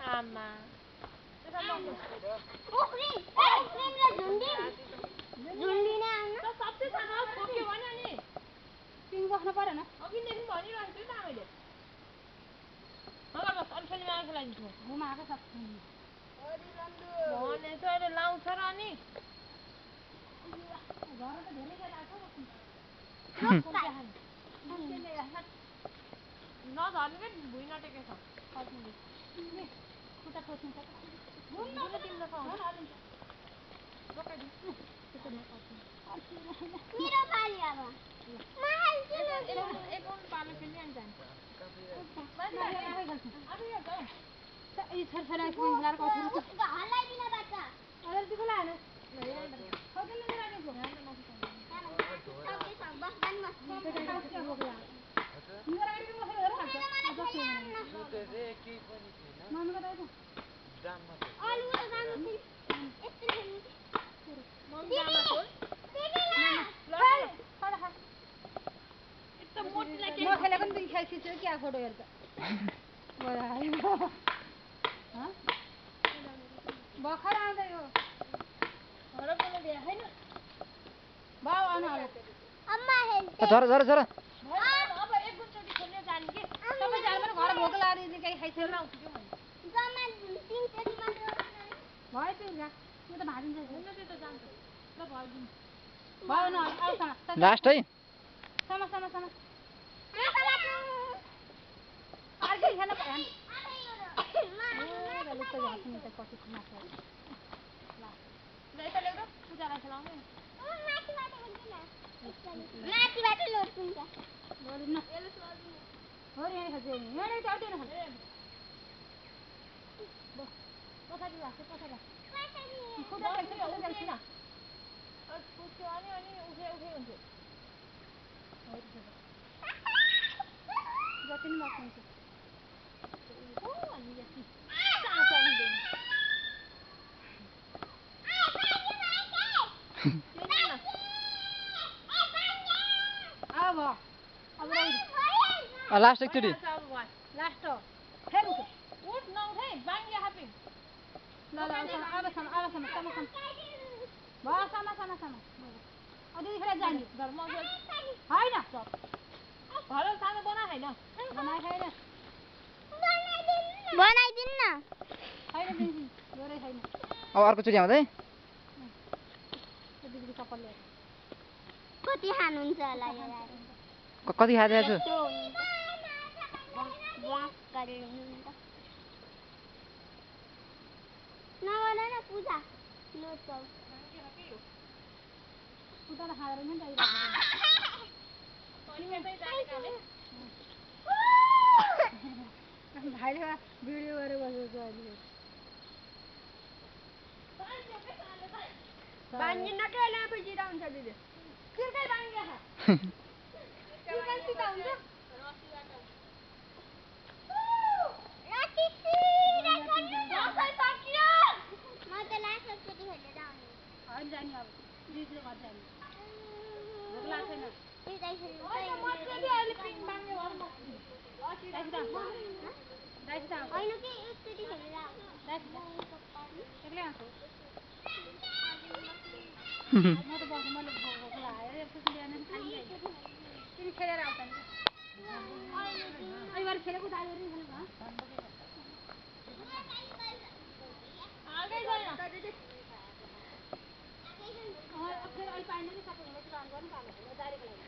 Ama. सबसे सानो खोक्यो भने अनि तिमी बस्न पर्यो न अघिदेखि भनिरहेको छु त मैले बस अलिकति आएको लागिदिन्छु घुमाएको छ भनेछ अहिले लाउँछ र अनि घर त धेरै के लाग्छ नधर्नु के भुइँ नटेकेछ खुट्टा खोज्नु छ मेरो पाली अब एकाउन्ट पालो खेल्ने अनि जान्छ हल्लाइदिन बच्चा क्या फोटो हेर्छ भर्खर आउँदै हो बाउ आउनु झर झर झर अब एक गुणचोटी खेल्ने जाने कि सबै जानु पनि घर भोक लाग्यो केही खाइसकेर आउँछु कि मैले भयो त्यो त भाजिन्छ होइन त्यो त जान्छ ल भइदिनु भयो न लास्ट है सम अर्कै खेल्न पर्यो पूजालाई खेलाउने माथिबाट लोड्छुन्छ जति नि बस्नुहुन्छ लास्ट एकचोटि लास्ट हो फेरि उठ नउठे बाङ्गे हापिङ ल अब सम दिदी फेरि जाने धर्म होइन घर सानो बना होइन बनाइदिनु न छैन दिदी जोरै छैन अब अर्कोचोटि आउँदै दिदीको चप्पल ल्याएर कति खानुहुन्छ होला यो कति खाइदिएको छु नगर न पूजा लोड्छौ पूजा त खाएर नि भाइले भिडियो गरेर बसेको अहिले बाङ्गिन नकेला पछि हुन्छ दिदी किर्कै बाङ्गे खा किर्कै सिधा हुन्छ होइन जाने अब दिदीले घर जाने भोक लाग्छ छैन होइन कि एकचोटि खेलेर एक्लै आउँछु म त बस्नु मैले भोक लाग्यो एकचोटि बिहान खाइदिन्छ तिमी खेलेर आउँछ नि अहिले खेलेको दाइहरू खेलेको फेरि अहिले पाइँदैन नि सबै हुँदैछ काम गर्नु पालो दाइरेको लागि